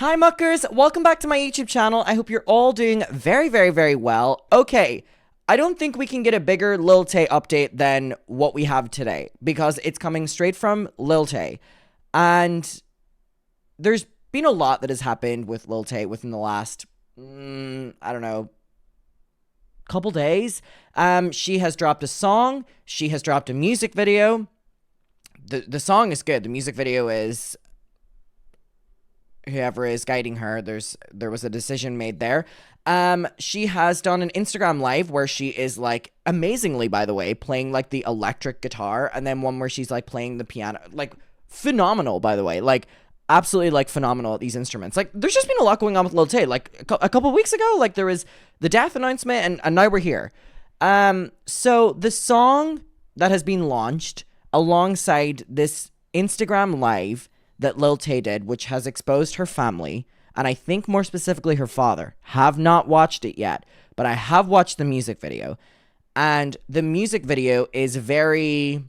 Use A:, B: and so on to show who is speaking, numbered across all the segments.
A: Hi muckers, welcome back to my YouTube channel. I hope you're all doing very well. Okay, I don't think we can get a bigger Lil Tay update than what we have today because it's coming straight from Lil Tay. And there's been a lot that has happened with Lil Tay within the last, I don't know, couple days. She has dropped a song, she has dropped a music video. The song is good, the music video is whoever is guiding her, there was a decision made there. She has done an Instagram live where she is like amazingly, by the way, playing like the electric guitar, and then one where she's like playing the piano, like phenomenal, by the way, like absolutely like phenomenal at these instruments. Like there's just been a lot going on with Lil Tay. Like a couple weeks ago, like there was the death announcement, and now we're here. So the song that has been launched alongside this Instagram live that Lil Tay did, which has exposed her family, and I think more specifically her father. Have not watched it yet, but I have watched the music video. And the music video is very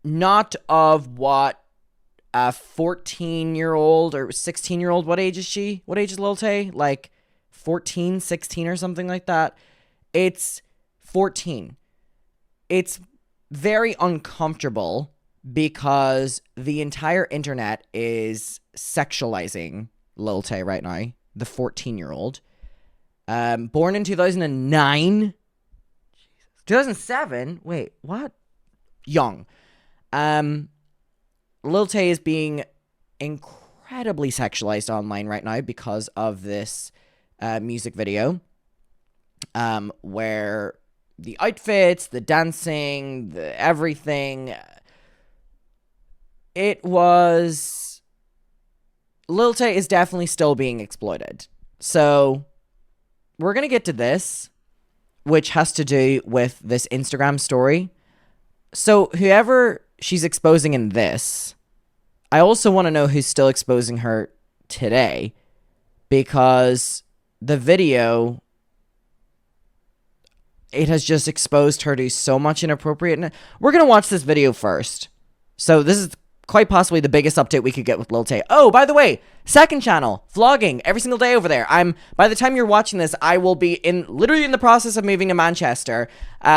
A: not of what a 14-year-old or 16-year-old, what age is she? What age is Lil Tay? Like 14, 16 or something like that. It's 14. It's very uncomfortable because the entire internet is sexualizing Lil Tay right now, the 14-year-old. Born in 2009? 2007? Wait, what? Young. Lil Tay is being incredibly sexualized online right now because of this music video, where the outfits, the dancing, the everything. It was... Lil Tay is definitely still being exploited. So, we're going to get to this, which has to do with this Instagram story. So, whoever she's exposing in this, I also want to know who's still exposing her today, because the video, it has just exposed her to so much inappropriate. We're going to watch this video first. So this is quite possibly the biggest update we could get with Lil Tay. Oh, by the way, second channel, vlogging every single day over there. By the time you're watching this, I will be literally in the process of moving to Manchester.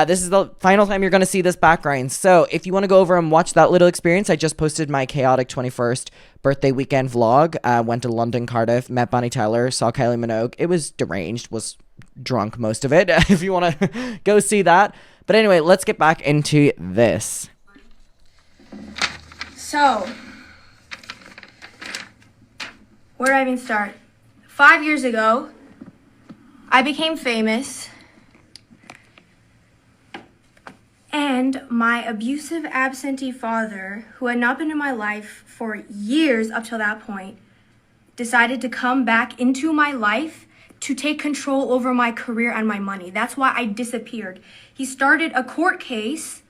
A: This is the final time you're going to see this background. So if you want to go over and watch that little experience, I just posted my chaotic 21st birthday weekend vlog. Went to London, Cardiff, met Bonnie Tyler, saw Kylie Minogue. It was deranged, was drunk most of it, if you want to go see that. But anyway, let's get back into this.
B: So, where do I even start? 5 years ago, I became famous, and my abusive absentee father, who had not been in my life for years up till that point, decided to come back into my life to take control over my career and my money. That's why I disappeared. He started a court case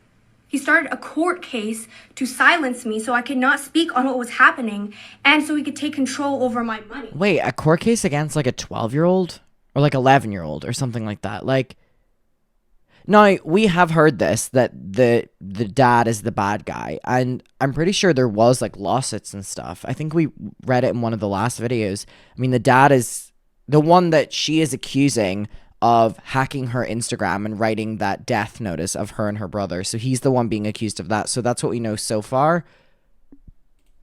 B: to silence me so I could not speak on what was happening and so he could take control over my money.
A: Wait, a court case against like a 12-year-old or like 11-year-old or something like that? Like, now we have heard this, that the dad is the bad guy, and I'm pretty sure there was like lawsuits and stuff. I think we read it in one of the last videos. I mean, the dad is the one that she is accusing of hacking her Instagram and writing that death notice of her and her brother. So he's the one being accused of that. So that's what we know so far.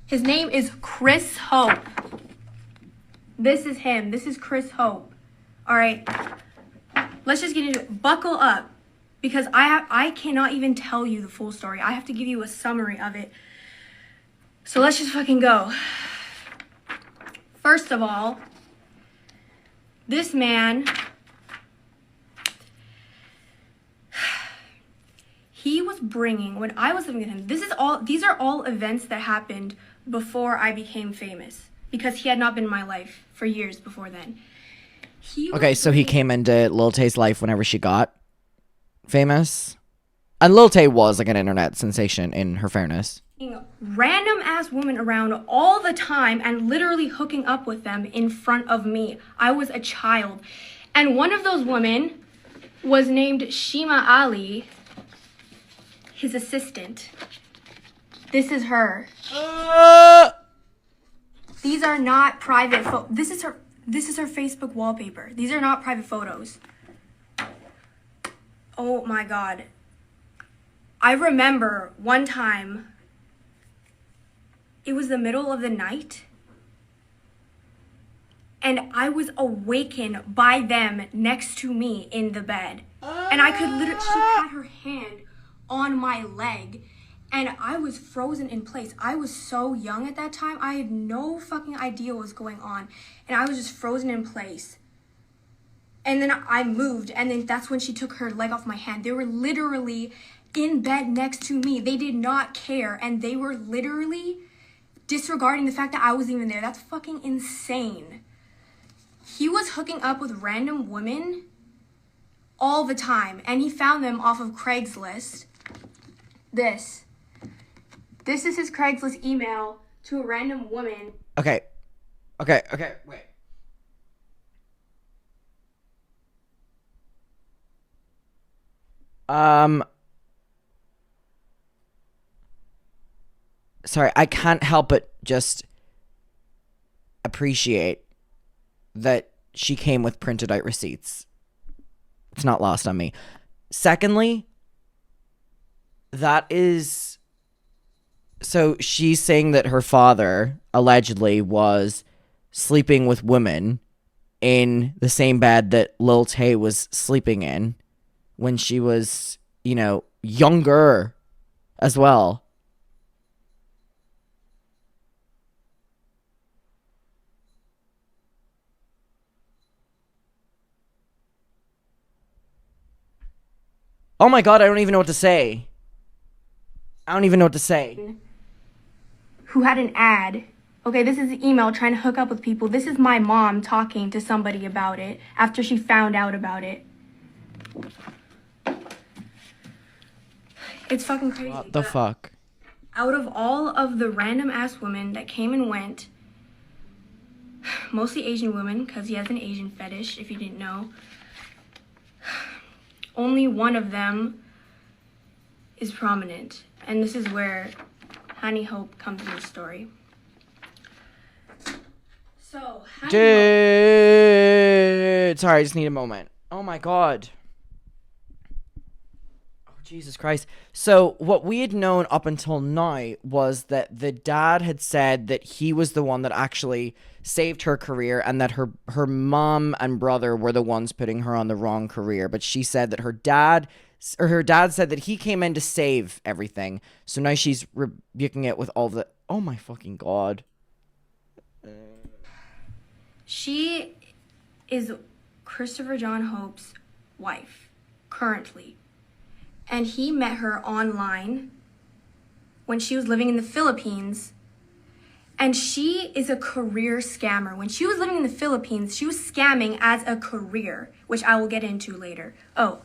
B: His name is Chris Hope. This is him. This is Chris Hope. All right. Let's just get into it. Buckle up, because I cannot even tell you the full story. I have to give you a summary of it. So let's just fucking go. First of all, this man, he was bringing, when I was living with him, these are all events that happened before I became famous, because he had not been in my life for years before then.
A: Okay, so he came into Lil Tay's life whenever she got famous. And Lil Tay was like an internet sensation, in her fairness.
B: Random ass women around all the time and literally hooking up with them in front of me. I was a child. And one of those women was named Shima Ali, his assistant. This is her. These are not private This is her Facebook wallpaper. These are not private photos. Oh my God. I remember one time, it was the middle of the night, and I was awakened by them next to me in the bed. And I could literally, she had her hand on my leg, and I was frozen in place. I was so young at that time. I had no fucking idea what was going on. And I was just frozen in place. And then I moved, and then that's when she took her leg off my hand. They were literally in bed next to me. They did not care, and they were literally disregarding the fact that I wasn't even there. That's fucking insane. He was hooking up with random women all the time, and he found them off of Craigslist. This is his Craigslist email to a random woman.
A: Okay, wait. Sorry, I can't help but just appreciate that she came with printed out receipts. It's not lost on me. Secondly, that is... So she's saying that her father allegedly was sleeping with women in the same bed that Lil Tay was sleeping in when she was, you know, younger as well. Oh my God, I don't even know what to say.
B: Who had an ad. Okay, this is the email trying to hook up with people. This is my mom talking to somebody about it after she found out about it. It's fucking crazy.
A: What the fuck?
B: Out of all of the random ass women that came and went, mostly Asian women, because he has an Asian fetish, if you didn't know, only one of them is prominent. And this is where Honey Hope comes into the story. So,
A: Dude. Sorry, I just need a moment. Oh my God. Oh, Jesus Christ. So what we had known up until now was that the dad had said that he was the one that actually saved her career, and that her mom and brother were the ones putting her on the wrong career. But she said that her dad said that he came in to save everything. So now she's rebuking it with all the... Oh my fucking God.
B: She is Christopher John Hope's wife, currently. And he met her online when she was living in the Philippines. And she is a career scammer. When she was living in the Philippines, she was scamming as a career, which I will get into later. Oh,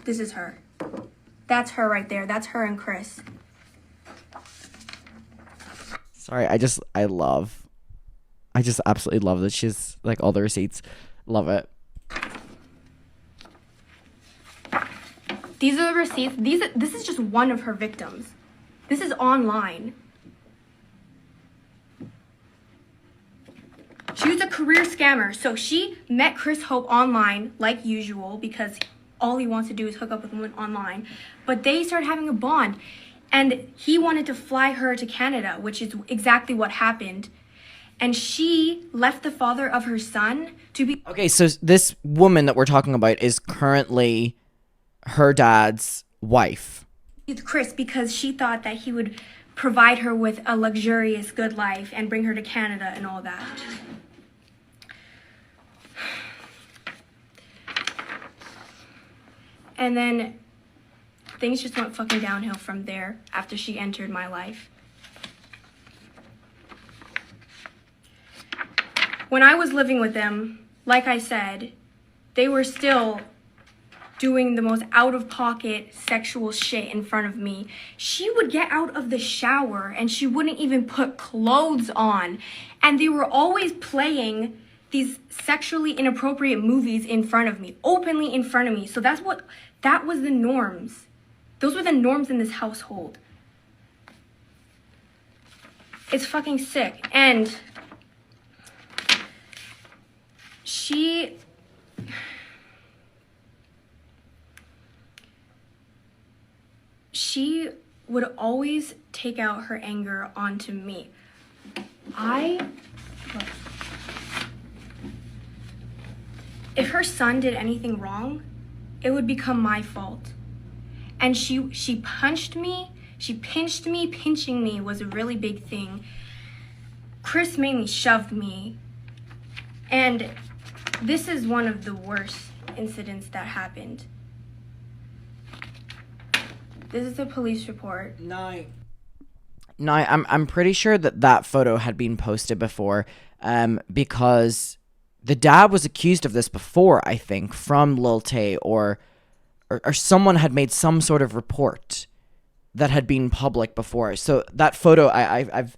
B: this is her. That's her right there. That's her and Chris.
A: Sorry, I just absolutely love that she's like all the receipts. Love it.
B: These are the receipts. This is just one of her victims. This is online. She was a career scammer. So she met Chris Hope online, like usual, because all he wants to do is hook up with women online. But they started having a bond. And he wanted to fly her to Canada, which is exactly what happened. And she left the father of her son to be...
A: Okay, so this woman that we're talking about is currently her dad's wife.
B: With Chris, because she thought that he would provide her with a luxurious good life and bring her to Canada and all that. And then things just went fucking downhill from there after she entered my life. When I was living with them, like I said, they were still doing the most out-of-pocket sexual shit in front of me. She would get out of the shower and she wouldn't even put clothes on. And they were always playing these sexually inappropriate movies in front of me, openly in front of me. So that was the norms. Those were the norms in this household. It's fucking sick. And she would always take out her anger onto me. If her son did anything wrong, it would become my fault. And she punched me, she pinched me. Pinching me was a really big thing. Chris mainly shoved me. And this is one of the worst incidents that happened. This is a police report.
A: No, I'm pretty sure that photo had been posted before, because the dad was accused of this before, I think, from Lil Tay, or someone had made some sort of report that had been public before. So that photo, I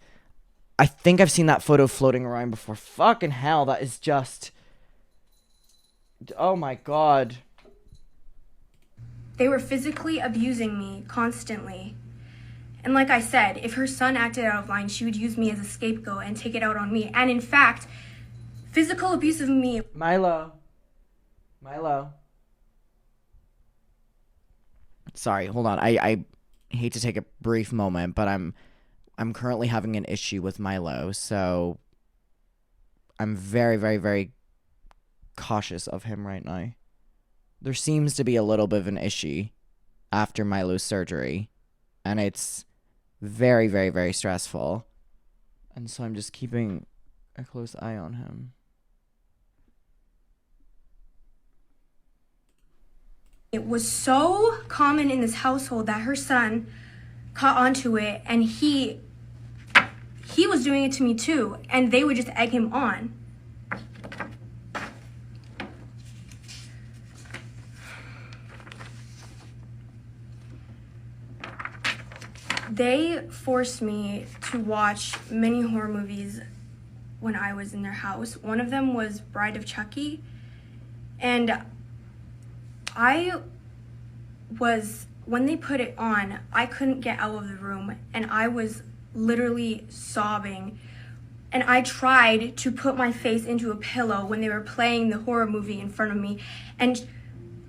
A: think I've seen that photo floating around before. Fucking hell, that is just, oh my God.
B: They were physically abusing me constantly. And like I said, if her son acted out of line, she would use me as a scapegoat and take it out on me. And in fact, physical abuse of me.
A: Milo. Sorry, hold on. I hate to take a brief moment, but I'm currently having an issue with Milo, so I'm very, very, very cautious of him right now. There seems to be a little bit of an issue after Milo's surgery, and it's very, very, very stressful. And so I'm just keeping a close eye on him.
B: It was so common in this household that her son caught onto it, and he was doing it to me too, and they would just egg him on. They forced me to watch many horror movies when I was in their house. One of them was Bride of Chucky, and when they put it on, I couldn't get out of the room, and I was literally sobbing. And I tried to put my face into a pillow when they were playing the horror movie in front of me. And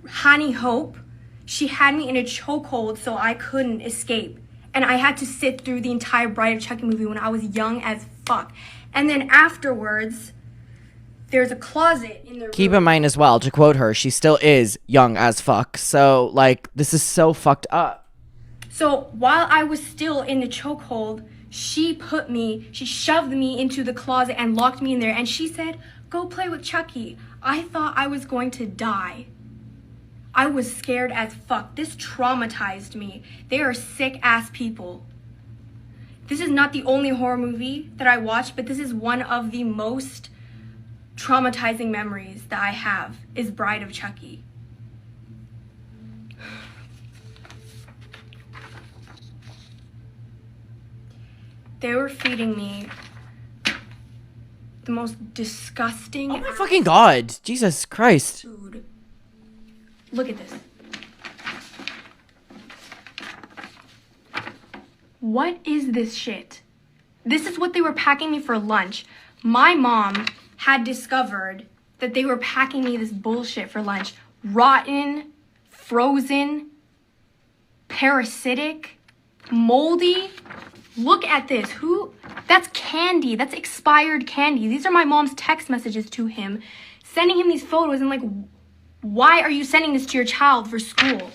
B: Honey Hope, she had me in a chokehold so I couldn't escape. And I had to sit through the entire Bride of Chucky movie when I was young as fuck. And then afterwards, there's a closet in the room.
A: Keep in mind as well, to quote her, she still is young as fuck. So, like, this is so fucked up.
B: So while I was still in the chokehold, she shoved me into the closet and locked me in there. And she said, "Go play with Chucky." I thought I was going to die. I was scared as fuck. This traumatized me. They are sick ass people. This is not the only horror movie that I watched, but this is one of the most traumatizing memories that I have, is Bride of Chucky. They were feeding me the most disgusting.
A: Oh my fucking God. Jesus Christ.
B: Food. Look at this. What is this shit? This is what they were packing me for lunch. My mom had discovered that they were packing me this bullshit for lunch. Rotten, frozen, parasitic, moldy. Look at this. That's candy. That's expired candy. These are my mom's text messages to him, sending him these photos and like, why are you sending this to your child for school?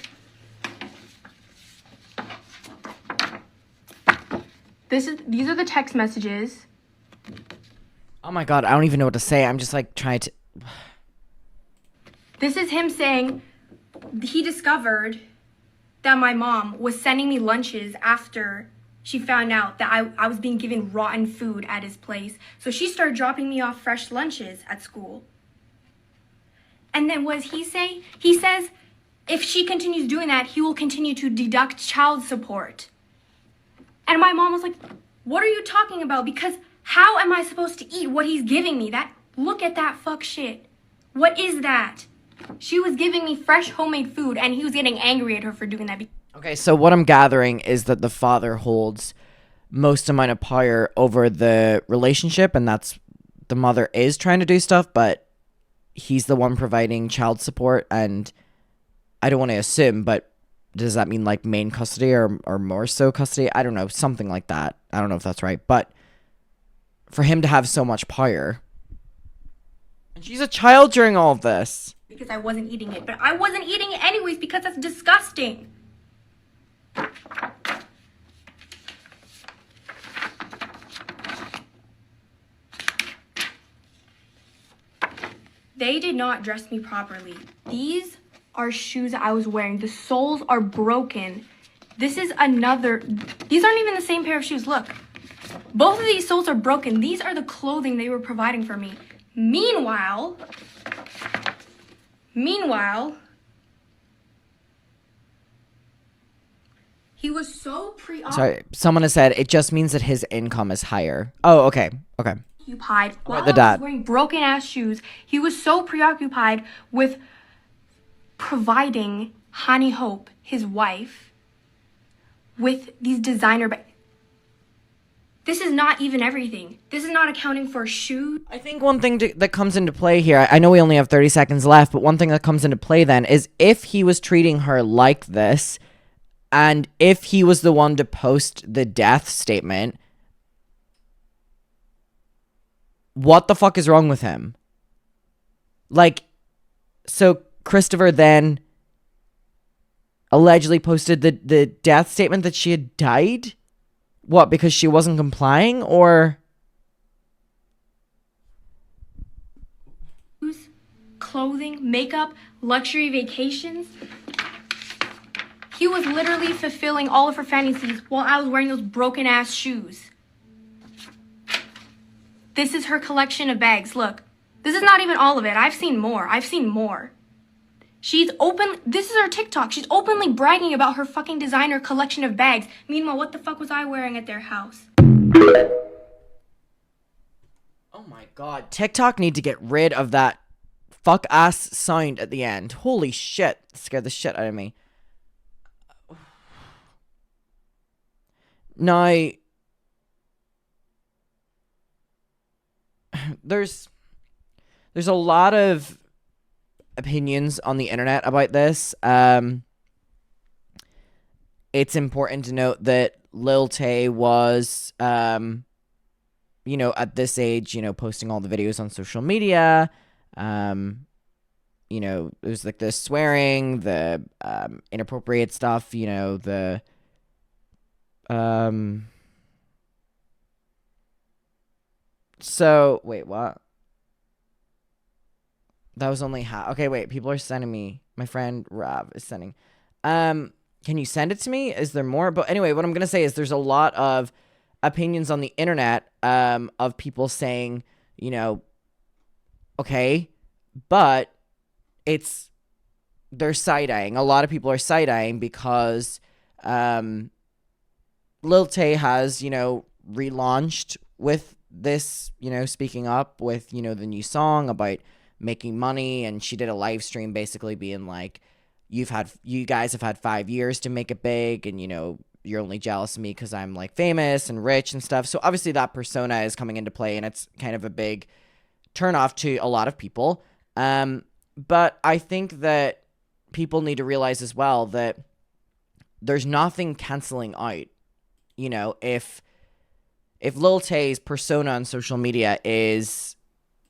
B: These are the text messages.
A: Oh my God, I don't even know what to say. I'm just like trying to.
B: This is him saying he discovered that my mom was sending me lunches after she found out that I was being given rotten food at his place. So she started dropping me off fresh lunches at school. And then what does he say? He says if she continues doing that, he will continue to deduct child support. And my mom was like, "What are you talking about? Because how am I supposed to eat what he's giving me? Look at that fuck shit. What is that?" She was giving me fresh homemade food, and he was getting angry at her for doing that.
A: Okay, so what I'm gathering is that the father holds most amount of power over the relationship, and that's the mother is trying to do stuff, but he's the one providing child support. And I don't want to assume, but does that mean like main custody or more so custody? I don't know, something like that. I don't know if that's right, but for him to have so much power, and she's a child during all of this.
B: Because I wasn't eating it, but I wasn't eating it anyways because that's disgusting. They did not dress me properly. These are shoes that I was wearing. The soles are broken. This is another. These aren't even the same pair of shoes. Look. Both of these soles are broken. These are the clothing they were providing for me. Meanwhile, he was so preoccupied.
A: Sorry, someone has said it just means that his income is higher. Oh, okay.
B: While
A: The
B: I
A: dad.
B: was wearing broken ass shoes, he was so preoccupied with providing Honey Hope, his wife, with these designer bags. This is not even everything. This is not accounting for shoes.
A: I think one thing that comes into play here, I know we only have 30 seconds left, but one thing that comes into play then is if he was treating her like this, and if he was the one to post the death statement, what the fuck is wrong with him? Like, so Christopher then allegedly posted the death statement that she had died? What, because she wasn't complying, or?
B: Clothing, makeup, luxury vacations. He was literally fulfilling all of her fantasies while I was wearing those broken ass shoes. This is her collection of bags. Look, this is not even all of it. I've seen more. She's open. This is her TikTok. She's openly bragging about her fucking designer collection of bags. Meanwhile, what the fuck was I wearing at their house?
A: Oh my god. TikTok need to get rid of that fuck ass sound at the end. Holy shit. It scared the shit out of me. Now, there's a lot of opinions on the internet about this. It's important to note that Lil Tay was, at this age, posting all the videos on social media. It was like the swearing, the inappropriate stuff, So, wait, what? That was only half. Okay, wait, people are sending me. My friend Rav is sending. Can you send it to me? Is there more? But anyway, what I'm going to say is there's a lot of opinions on the internet of people saying, okay, but they're side-eyeing. A lot of people are side-eyeing because Lil Tay has, relaunched with this, speaking up with, the new song about making money, and she did a live stream basically being like, you guys have had 5 years to make it big, and you're only jealous of me because I'm like famous and rich and stuff. So obviously that persona is coming into play, and it's kind of a big turnoff to a lot of people. But I think that people need to realize as well that there's nothing canceling out. If Lil Tay's persona on social media is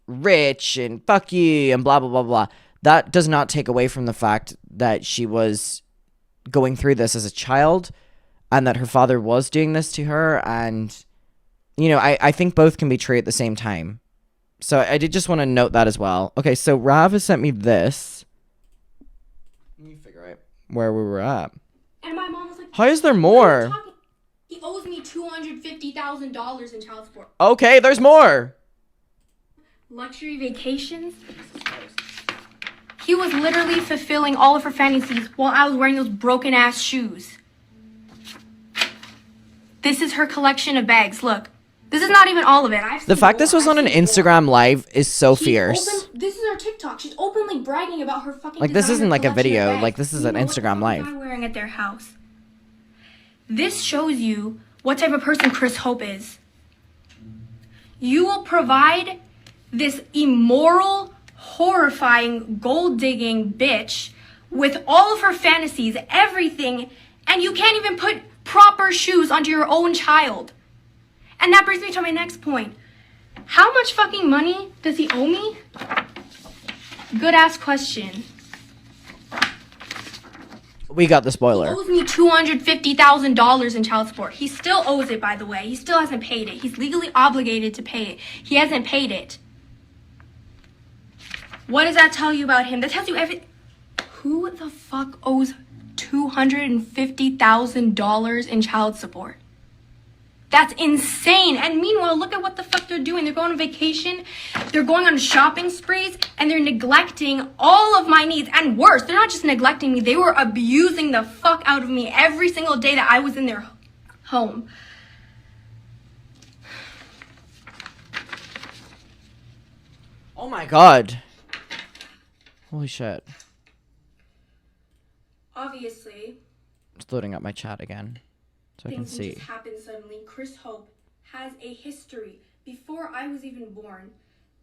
A: rich and fuck you and blah, blah, blah, blah, that does not take away from the fact that she was going through this as a child and that her father was doing this to her. And, I think both can be true at the same time. So I did just want to note that as well. Okay, so Rav has sent me this. Let me figure out where we were at.
B: And my mom was like,
A: how is there more?
B: He owes me $250,000 in child support.
A: Okay, there's more.
B: Luxury vacations. He was literally fulfilling all of her fantasies while I was wearing those broken ass shoes. This is her collection of bags. Look, this is not even all of it. The
A: fact this was on an Instagram live is so fierce.
B: This is her TikTok. She's openly bragging about her fucking.
A: Like, this isn't like a video. Like, this is an Instagram live.
B: What am I wearing at their house? This shows you what type of person Chris Hope is. You will provide this immoral, horrifying, gold-digging bitch with all of her fantasies, everything, and you can't even put proper shoes onto your own child. And that brings me to my next point. How much fucking money does he owe me? Good ass question.
A: We got the
B: He
A: spoiler.
B: owes me $250,000 in child support. He still owes it, by the way. He still hasn't paid it. He's legally obligated to pay it. He hasn't paid it. What does that tell you about him? That tells you everything. Who the fuck owes $250,000 in child support? That's insane. And meanwhile, look at what the fuck they're doing. They're going on vacation, they're going on shopping sprees, and they're neglecting all of my needs. And worse, they're not just neglecting me, they were abusing the fuck out of me every single day that I was in their home.
A: Oh my god. Holy shit.
B: Obviously,
A: It's loading up my chat again so I can
B: things
A: see.
B: just happened suddenly. Chris Hope has a history. Before I was even born,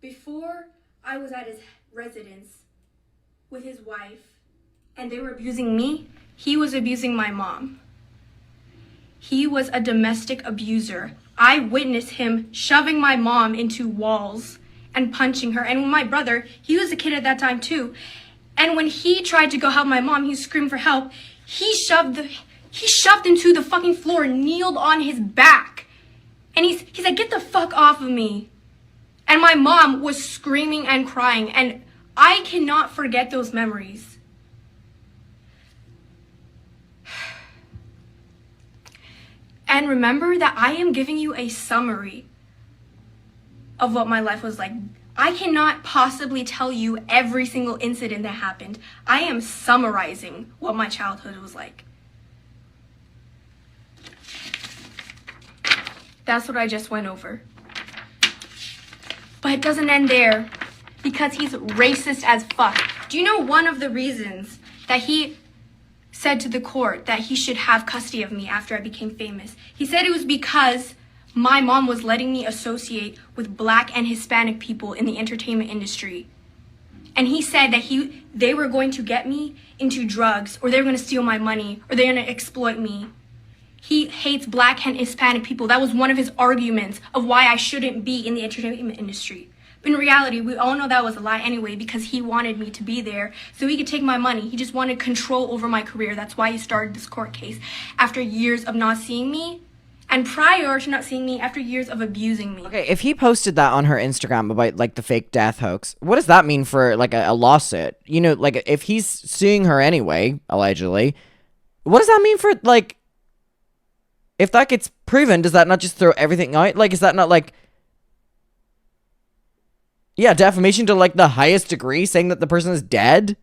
B: before I was at his residence with his wife, and they were abusing me, he was abusing my mom. He was a domestic abuser. I witnessed him shoving my mom into walls and punching her. And my brother, he was a kid at that time too. And when he tried to go help my mom, he screamed for help. He shoved into the fucking floor, kneeled on his back. And he's like, get the fuck off of me. And my mom was screaming and crying. And I cannot forget those memories. And remember that I am giving you a summary of what my life was like. I cannot possibly tell you every single incident that happened. I am summarizing what my childhood was like. That's what I just went over. But it doesn't end there, because he's racist as fuck. Do you know one of the reasons that he said to the court that he should have custody of me after I became famous? He said it was because my mom was letting me associate with Black and Hispanic people in the entertainment industry. And he said that they were going to get me into drugs, or they were going to steal my money, or they're going to exploit me. He hates Black and Hispanic people. That was one of his arguments of why I shouldn't be in the entertainment industry. But in reality, we all know that was a lie anyway, because he wanted me to be there so he could take my money. He just wanted control over my career. That's why he started this court case after years of not seeing me, and prior to not seeing me, after years of abusing me.
A: Okay, if he posted that on her Instagram about, like, the fake death hoax, what does that mean for, like, a lawsuit? You know, like, if he's suing her anyway, allegedly, what does that mean for, like, if that gets proven, does that not just throw everything out? Like, is that not, like, yeah, defamation to, like, the highest degree, saying that the person is dead?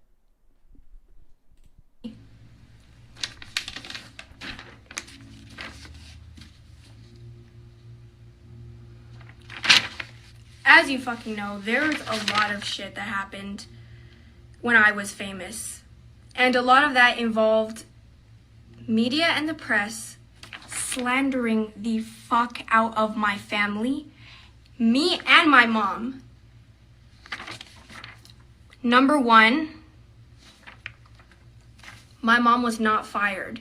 B: As you fucking know, there's a lot of shit that happened when I was famous. And a lot of that involved media and the press slandering the fuck out of my family, me and my mom. Number one, my mom was not fired.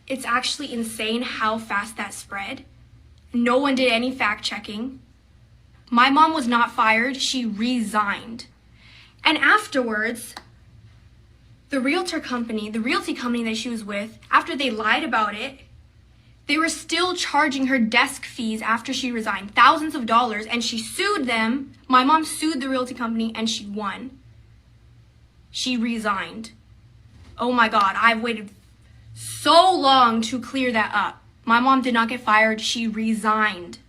B: It's actually insane how fast that spread. No one did any fact checking. My mom was not fired, she resigned. And afterwards, the realty company that she was with, after they lied about it, they were still charging her desk fees after she resigned, thousands of dollars, and she sued them. My mom sued the realty company and she won. She resigned. Oh my God, I've waited so long to clear that up. My mom did not get fired, she resigned.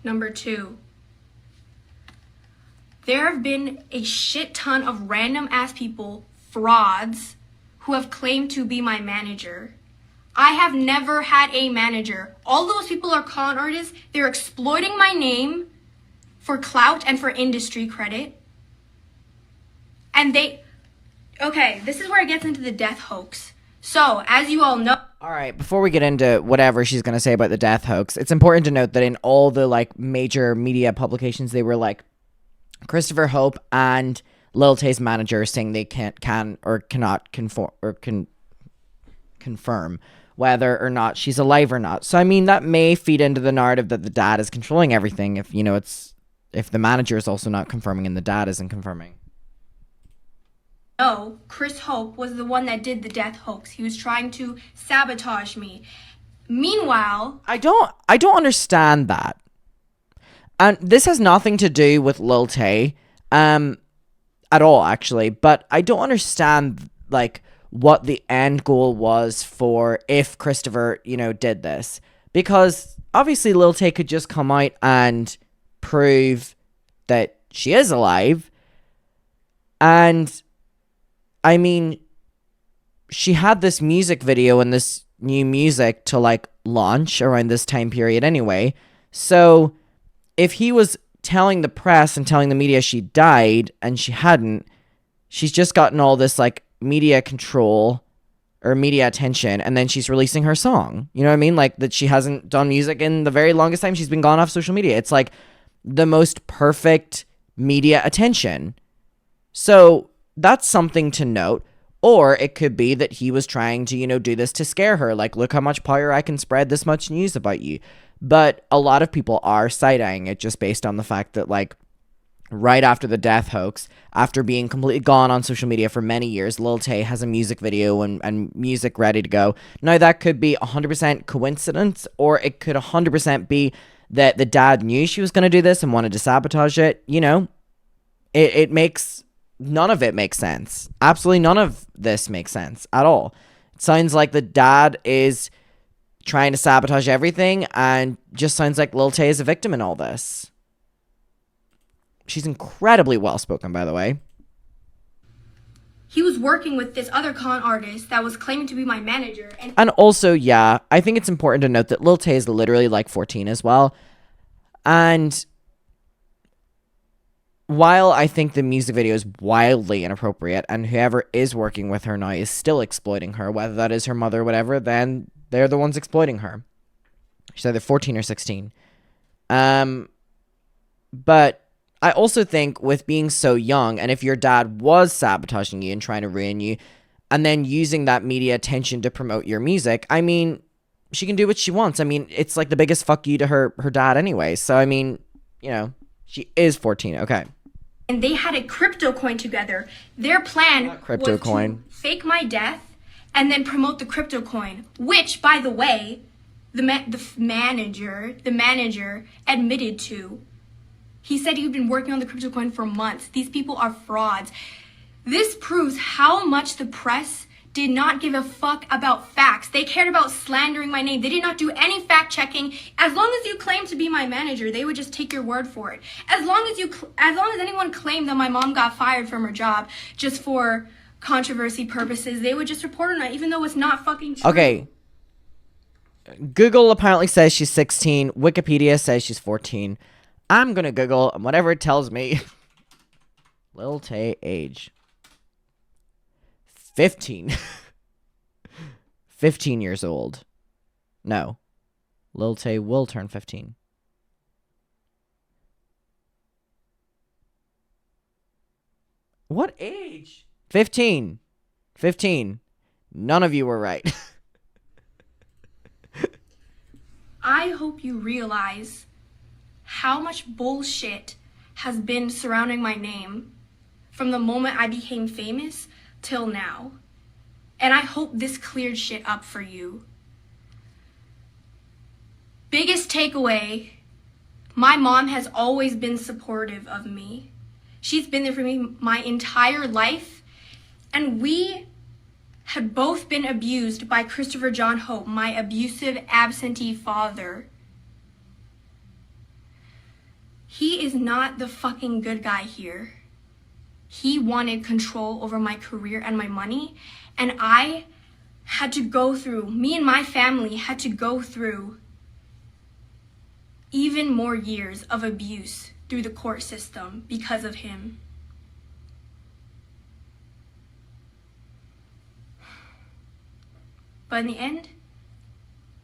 B: Number two, there have been a shit ton of random ass people, frauds, who have claimed to be my manager. I have never had a manager. All those people are con artists. They're exploiting my name for clout and for industry credit. And okay, this is where it gets into the death hoax. So, as you all know,
A: All right, before we get into whatever she's going to say about the death hoax, it's important to note that in all the like major media publications, they were like Christopher Hope and Lil Tay's manager saying they can or cannot confirm whether or not she's alive or not. So I mean that may feed into the narrative that the dad is controlling everything if if the manager is also not confirming and the dad isn't confirming.
B: no, Chris Hope was the one that did the death hoax. He was trying to sabotage me. Meanwhile,
A: I don't understand that. And this has nothing to do with Lil Tay at all actually, but I don't understand like what the end goal was for if Christopher, did this. Because obviously Lil Tay could just come out and prove that she is alive. And I mean, she had this music video and this new music to like launch around this time period anyway. So if he was telling the press and telling the media she died and she hadn't, she's just gotten all this like media control or media attention, and then she's releasing her song. You know what I mean? Like that she hasn't done music in the very longest time. She's been gone off social media. It's like the most perfect media attention. So that's something to note. Or it could be that he was trying to, do this to scare her. Like, look how much power I can spread this much news about you. But a lot of people are side-eyeing it just based on the fact that, like, right after the death hoax, after being completely gone on social media for many years, Lil Tay has a music video and music ready to go. Now, that could be 100% coincidence, or it could 100% be that the dad knew she was going to do this and wanted to sabotage it. It makes... None of it makes sense. Absolutely none of this makes sense at all. It sounds like the dad is trying to sabotage everything, and just sounds like Lil Tay is a victim in all this. She's incredibly well-spoken, by the way.
B: he was working with this other con artist that was claiming to be my manager.
A: And also, yeah, I think it's important to note that Lil Tay is literally like 14 as well. And while I think the music video is wildly inappropriate and whoever is working with her now is still exploiting her, whether that is her mother or whatever, then they're the ones exploiting her. She's either 14 or 16. But I also think with being so young, and if your dad was sabotaging you and trying to ruin you, and then using that media attention to promote your music, I mean, she can do what she wants. I mean, it's like the biggest fuck you to her dad anyway. So, I mean, she is 14. Okay.
B: And they had a crypto coin together. Their plan
A: Crypto
B: was
A: coin.
B: to fake my death and then promote the crypto coin, which, by the way, the manager admitted to. He said he'd been working on the crypto coin for months. These people are frauds. This proves how much the press did not give a fuck about facts. They cared about slandering my name. They did not do any fact checking. As long as you claim to be my manager, they would just take your word for it. As long as anyone claimed that my mom got fired from her job just for controversy purposes, they would just report on it, even though it's not fucking true.
A: Okay. Google apparently says she's 16. Wikipedia says she's 14. I'm gonna Google, and whatever it tells me. Lil Tay age. 15. 15 years old. No. Lil Tay will turn 15. What age? 15. 15. None of you were right.
B: I hope you realize how much bullshit has been surrounding my name from the moment I became famous till now. And I hope this cleared shit up for you. Biggest takeaway, my mom has always been supportive of me. She's been there for me my entire life. And we had both been abused by Christopher John Hope, my abusive absentee father. He is not the fucking good guy here. He wanted control over my career and my money, and I had to go through, me and my family had to go through even more years of abuse through the court system because of him. But in the end,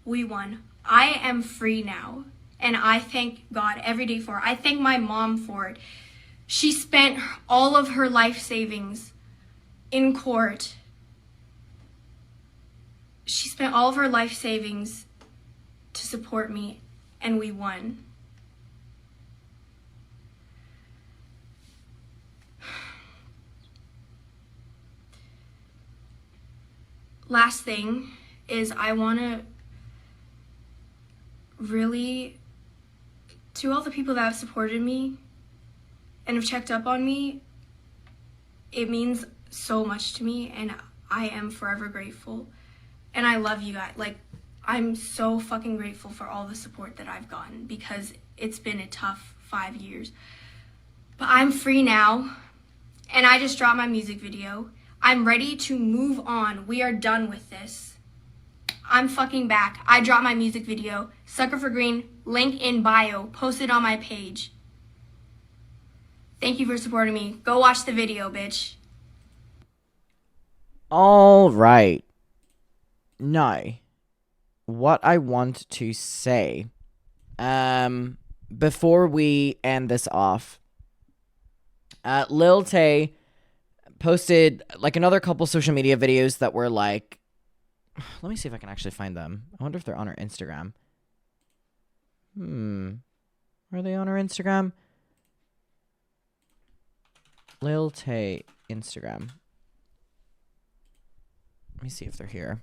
B: we won. I am free now. And I thank God every day for it. I thank my mom for it. She spent all of her life savings in court. She spent all of her life savings to support me, and we won. Last thing is I want to really, to all the people that have supported me and have checked up on me, it means so much to me, and I am forever grateful. And I love you guys. Like, I'm so fucking grateful for all the support that I've gotten, because it's been a tough 5 years. But I'm free now, and I just dropped my music video. I'm ready to move on. We are done with this. I'm fucking back. I dropped my music video. Sucker for Green, link in bio, posted on my page. Thank you for supporting me. Go watch the video, bitch.
A: All right. Now, what I want to say, before we end this off, Lil Tay posted like another couple social media videos that were like, let me see if I can actually find them. I wonder if they're on her Instagram. Are they on her Instagram? Lil Tay Instagram. Let me see if they're here.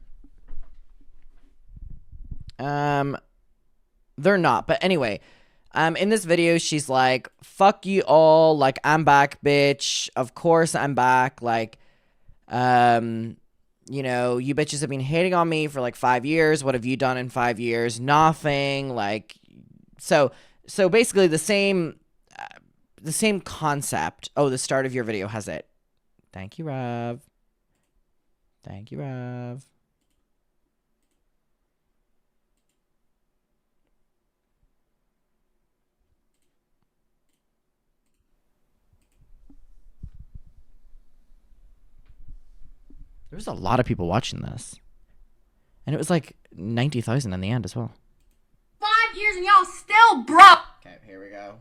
A: They're not, but anyway, in this video, she's like, fuck you all, like, I'm back, bitch, of course I'm back, like, you know, you bitches have been hating on me for, like, 5 years, what have you done in 5 years? Nothing, like, so basically the same concept. Oh, the start of your video has it. Thank you, Rav. Thank you, Rav. There was a lot of people watching this. And it was like 90,000 in the end as well.
B: 5 years and y'all still broke.
A: Okay, here we go.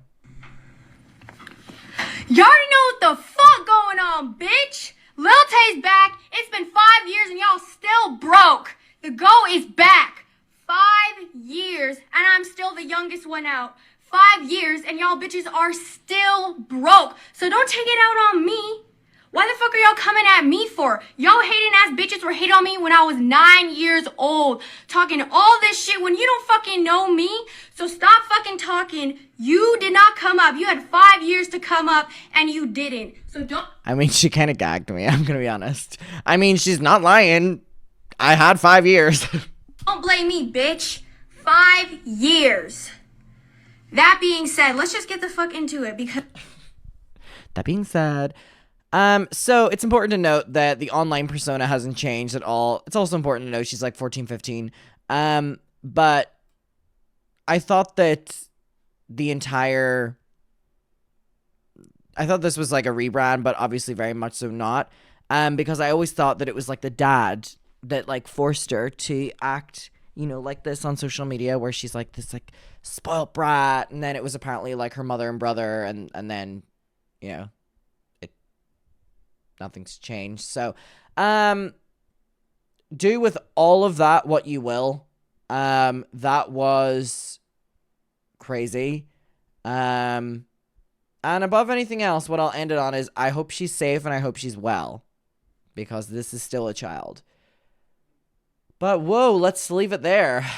B: You already know what the fuck going on, bitch. Lil Tay's back. It's been 5 years and y'all still broke. The GOAT is back. 5 years and I'm still the youngest one out. 5 years and y'all bitches are still broke. So don't take it out on me. Why the fuck are y'all coming at me for? Y'all hating ass bitches were hating on me when I was 9 years old. Talking all this shit when you don't fucking know me. So stop fucking talking. You did not come up. You had 5 years to come up and you didn't. So don't.
A: I mean, she kind of gagged me. I'm going to be honest. I mean, she's not lying. I had 5 years.
B: Don't blame me, bitch. 5 years. That being said, let's just get the fuck into it because.
A: That being said, so it's important to note that the online persona hasn't changed at all. It's also important to note she's like 14, 15. But I thought that I thought this was like a rebrand, but obviously very much so not. Because I always thought that it was like the dad that like forced her to act, you know, like this on social media, where she's like this like spoiled brat, and then it was apparently like her mother and brother, and then, you know, nothing's changed. So, do with all of that what you will. That was crazy. And above anything else, what I'll end it on is I hope she's safe and I hope she's well, because this is still a child. But whoa, let's leave it there.